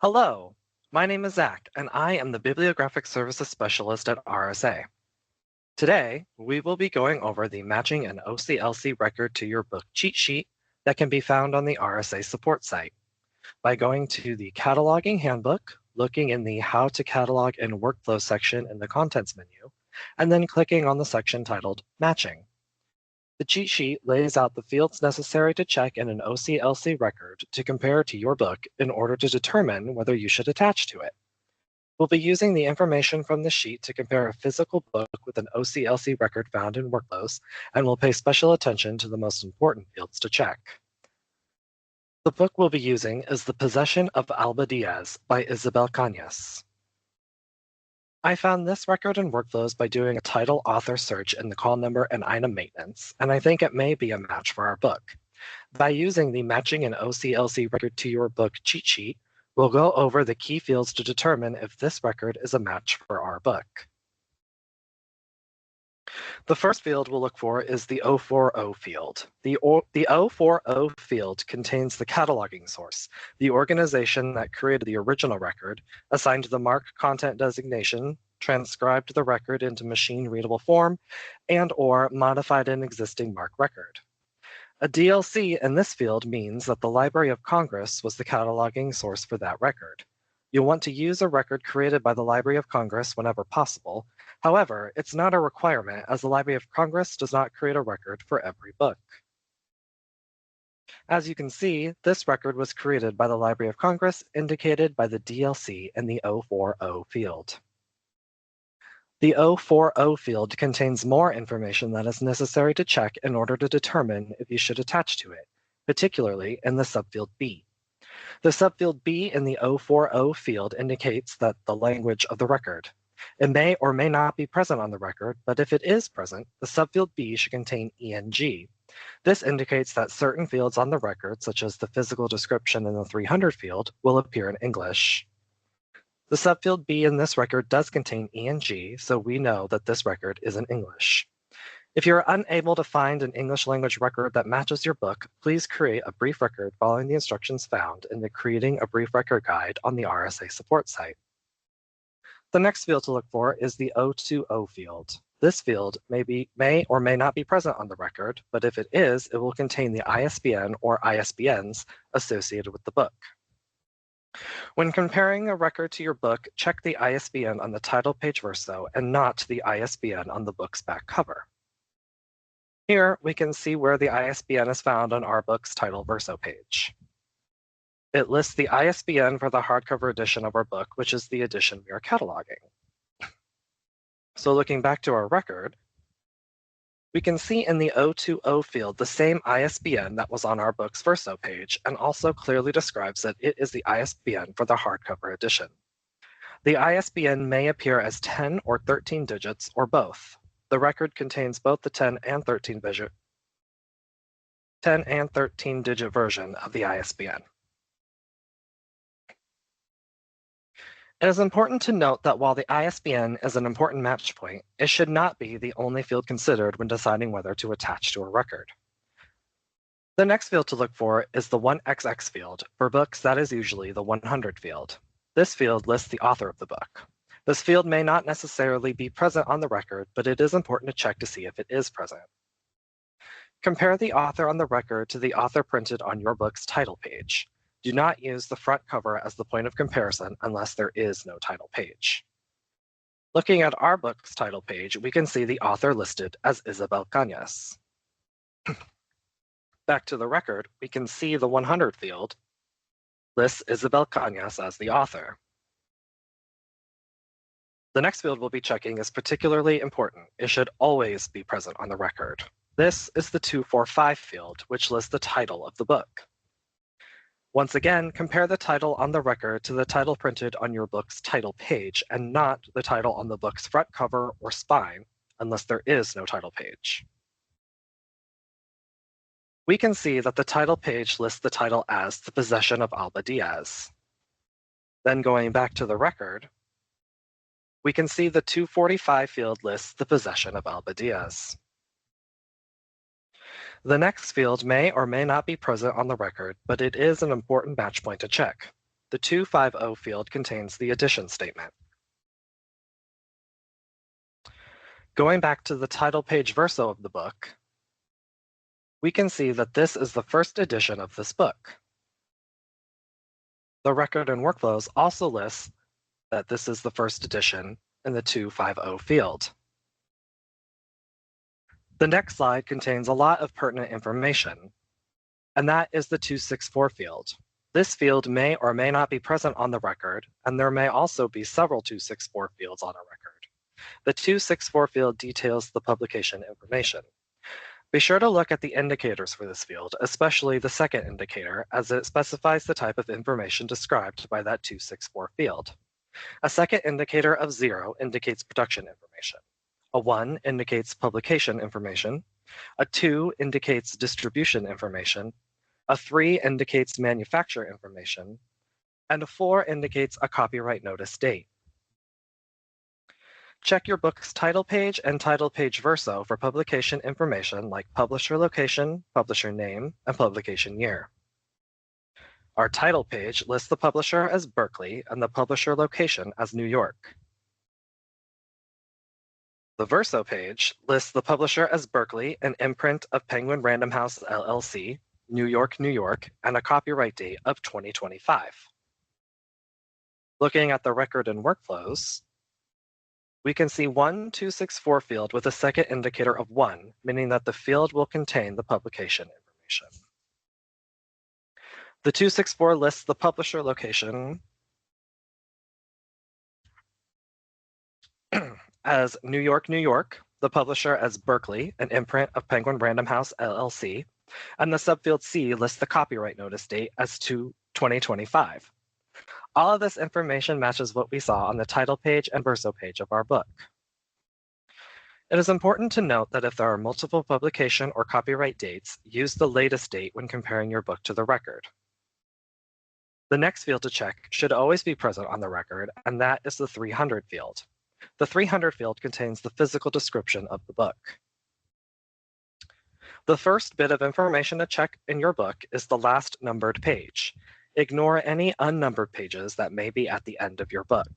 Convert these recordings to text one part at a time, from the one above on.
Hello, my name is Zach, and I am the Bibliographic Services Specialist at RSA. Today, we will be going over the Matching an OCLC Record to Your Book cheat sheet that can be found on the RSA support site. By going to the Cataloging Handbook, looking in the How to Catalog and Workflow section in the Contents menu, and then clicking on the section titled Matching. The cheat sheet lays out the fields necessary to check in an OCLC record to compare to your book in order to determine whether you should attach to it. We'll be using the information from the sheet to compare a physical book with an OCLC record found in Workflows, and we'll pay special attention to the most important fields to check. The book we'll be using is The Possession of Alba Diaz by Isabel Cañas. I found this record in Workflows by doing a title author search in the call number and item maintenance, and I think it may be a match for our book. By using the Matching an OCLC Record to Your Book cheat sheet, we'll go over the key fields to determine if this record is a match for our book. The first field we'll look for is the 040 field. The 040 field contains the cataloging source, the organization that created the original record, assigned the MARC content designation, transcribed the record into machine-readable form, and/or modified an existing MARC record. A DLC in this field means that the Library of Congress was the cataloging source for that record. You'll want to use a record created by the Library of Congress whenever possible. However, it's not a requirement, as the Library of Congress does not create a record for every book. As you can see, this record was created by the Library of Congress, indicated by the DLC in the 040 field. The 040 field contains more information that is necessary to check in order to determine if you should attach to it, particularly in the subfield B. The subfield B in the 040 field indicates that the language of the record. It may or may not be present on the record, but if it is present, the subfield B should contain ENG. This indicates that certain fields on the record, such as the physical description in the 300 field, will appear in English. The subfield B in this record does contain ENG, so we know that this record is in English. If you're unable to find an English language record that matches your book, please create a brief record following the instructions found in the Creating a Brief Record Guide on the RSA support site. The next field to look for is the 020 field. This field may or may not be present on the record, but if it is, it will contain the ISBN or ISBNs associated with the book. When comparing a record to your book, check the ISBN on the title page verso and not the ISBN on the book's back cover. Here, we can see where the ISBN is found on our book's title verso page. It lists the ISBN for the hardcover edition of our book, which is the edition we are cataloging. So looking back to our record, we can see in the 020 field the same ISBN that was on our book's verso page, and also clearly describes that it is the ISBN for the hardcover edition. The ISBN may appear as 10 or 13 digits, or both. The record contains both the 10 and 13 digit version of the ISBN. It is important to note that while the ISBN is an important match point, it should not be the only field considered when deciding whether to attach to a record. The next field to look for is the 1XX field. For books, that is usually the 100 field. This field lists the author of the book. This field may not necessarily be present on the record, but it is important to check to see if it is present. Compare the author on the record to the author printed on your book's title page. Do not use the front cover as the point of comparison unless there is no title page. Looking at our book's title page, we can see the author listed as Isabel Cañas. Back to the record, we can see the 100 field lists Isabel Cañas as the author. The next field we'll be checking is particularly important. It should always be present on the record. This is the 245 field, which lists the title of the book. Once again, compare the title on the record to the title printed on your book's title page, and not the title on the book's front cover or spine, unless there is no title page. We can see that the title page lists the title as The Possession of Alba Diaz. Then going back to the record, we can see the 245 field lists The Possession of Alba Diaz. The next field may or may not be present on the record, but it is an important match point to check. The 250 field contains the addition statement. Going back to the title page verso of the book, we can see that this is the first edition of this book. The record and workflows also lists that this is the first edition in the 250 field. The next slide contains a lot of pertinent information, and that is the 264 field. This field may or may not be present on the record, and there may also be several 264 fields on a record. The 264 field details the publication information. Be sure to look at the indicators for this field, especially the second indicator, as it specifies the type of information described by that 264 field. A second indicator of 0 indicates production information. A 1 indicates publication information. A 2 indicates distribution information. A 3 indicates manufacturer information. And a 4 indicates a copyright notice date. Check your book's title page and title page verso for publication information like publisher location, publisher name, and publication year. Our title page lists the publisher as Berkeley and the publisher location as New York. The verso page lists the publisher as Berkeley, an imprint of Penguin Random House LLC, New York, New York, and a copyright date of 2025. Looking at the record and workflows, we can see one 264 field with a second indicator of 1, meaning that the field will contain the publication information. The 264 lists the publisher location as New York, New York, the publisher as Berkeley, an imprint of Penguin Random House LLC, and the subfield C lists the copyright notice date as 2025. All of this information matches what we saw on the title page and verso page of our book. It is important to note that if there are multiple publication or copyright dates, use the latest date when comparing your book to the record. The next field to check should always be present on the record, and that is the 300 field. The 300 field contains the physical description of the book. The first bit of information to check in your book is the last numbered page. Ignore any unnumbered pages that may be at the end of your book.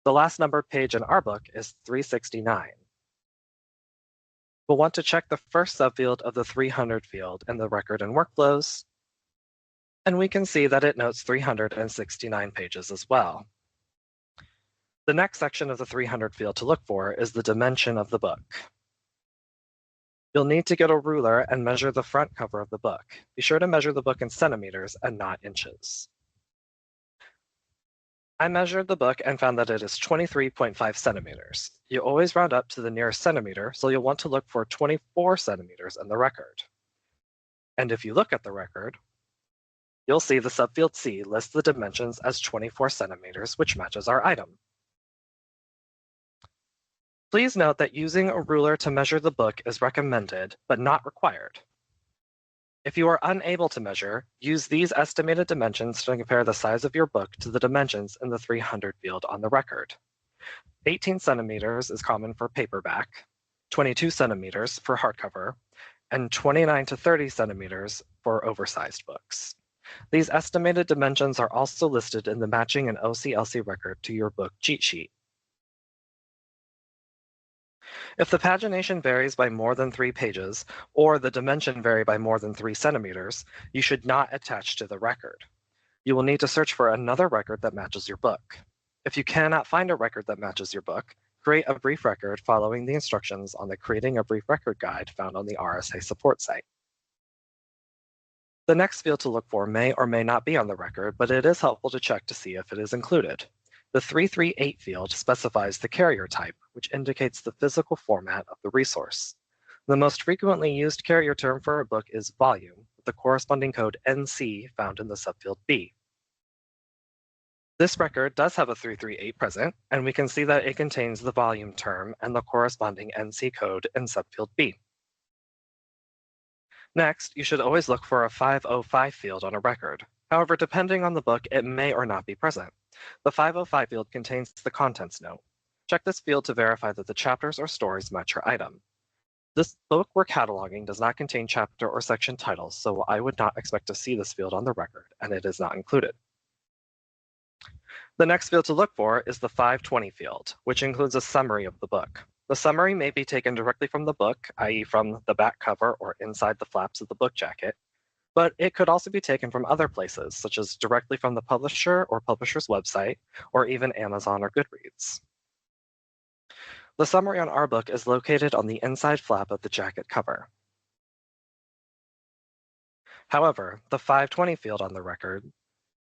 The last numbered page in our book is 369. We'll want to check the first subfield of the 300 field in the record and workflows, and we can see that it notes 369 pages as well. The next section of the 300 field to look for is the dimension of the book. You'll need to get a ruler and measure the front cover of the book. Be sure to measure the book in centimeters and not inches. I measured the book and found that it is 23.5 centimeters. You always round up to the nearest centimeter, so you'll want to look for 24 centimeters in the record. And if you look at the record, you'll see the subfield C lists the dimensions as 24 centimeters, which matches our item. Please note that using a ruler to measure the book is recommended, but not required. If you are unable to measure, use these estimated dimensions to compare the size of your book to the dimensions in the 300 field on the record. 18 centimeters is common for paperback, 22 centimeters for hardcover, and 29 to 30 centimeters for oversized books. These estimated dimensions are also listed in the matching and OCLC record to your book cheat sheet. If the pagination varies by more than 3 pages, or the dimension vary by more than 3 centimeters, you should not attach to the record. You will need to search for another record that matches your book. If you cannot find a record that matches your book, create a brief record following the instructions on the Creating a Brief Record guide found on the RSA support site. The next field to look for may or may not be on the record, but it is helpful to check to see if it is included. The 338 field specifies the carrier type, which indicates the physical format of the resource. The most frequently used carrier term for a book is volume, with the corresponding code NC found in the subfield B. This record does have a 338 present, and we can see that it contains the volume term and the corresponding NC code in subfield B. Next, you should always look for a 505 field on a record. However, depending on the book, it may or not be present. The 505 field contains the contents note. Check this field to verify that the chapters or stories match your item. This book we're cataloging does not contain chapter or section titles, so I would not expect to see this field on the record, and it is not included. The next field to look for is the 520 field, which includes a summary of the book. The summary may be taken directly from the book, i.e. from the back cover or inside the flaps of the book jacket, but it could also be taken from other places, such as directly from the publisher or publisher's website, or even Amazon or Goodreads. The summary on our book is located on the inside flap of the jacket cover. However, the 520 field on the record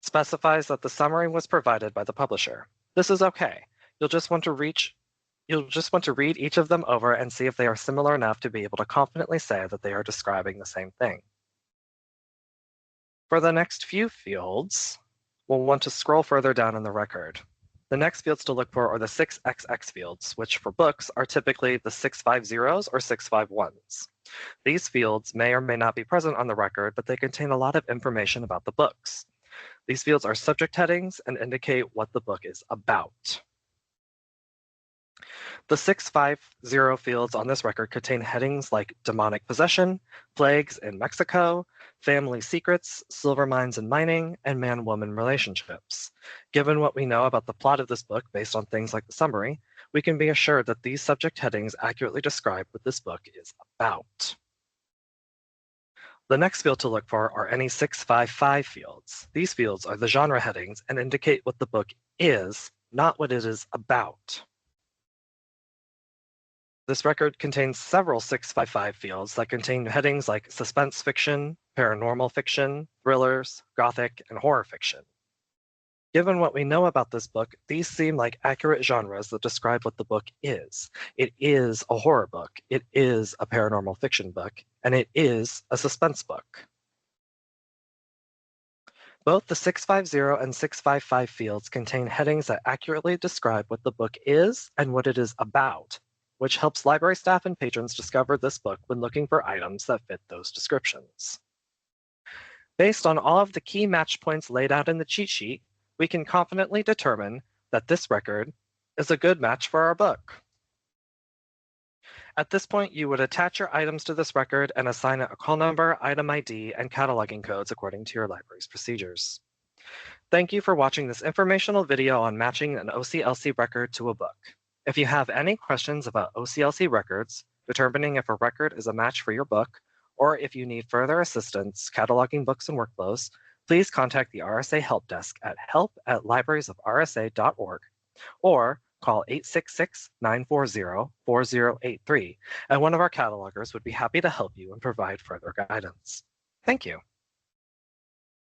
specifies that the summary was provided by the publisher. This is okay. You'll just want to read each of them over and see if they are similar enough to be able to confidently say that they are describing the same thing. For the next few fields, we'll want to scroll further down in the record. The next fields to look for are the 6XX fields, which for books are typically the 650s or 651s. These fields may or may not be present on the record, but they contain a lot of information about the books. These fields are subject headings and indicate what the book is about. The 650 fields on this record contain headings like demonic possession, plagues in Mexico, family secrets, silver mines and mining, and man-woman relationships. Given what we know about the plot of this book based on things like the summary, we can be assured that these subject headings accurately describe what this book is about. The next field to look for are any 655 fields. These fields are the genre headings and indicate what the book is, not what it is about. This record contains several 655 fields that contain headings like suspense fiction, paranormal fiction, thrillers, gothic, and horror fiction. Given what we know about this book, these seem like accurate genres that describe what the book is. It is a horror book, it is a paranormal fiction book, and it is a suspense book. Both the 650 and 655 fields contain headings that accurately describe what the book is and what it is about, which helps library staff and patrons discover this book when looking for items that fit those descriptions. Based on all of the key match points laid out in the cheat sheet, we can confidently determine that this record is a good match for our book. At this point, you would attach your items to this record and assign it a call number, item ID, and cataloging codes according to your library's procedures. Thank you for watching this informational video on matching an OCLC record to a book. If you have any questions about OCLC records, determining if a record is a match for your book, or if you need further assistance cataloging books and workflows, please contact the RSA Help Desk at help@librariesofrsa.org or call 866-940-4083, and one of our catalogers would be happy to help you and provide further guidance. Thank you.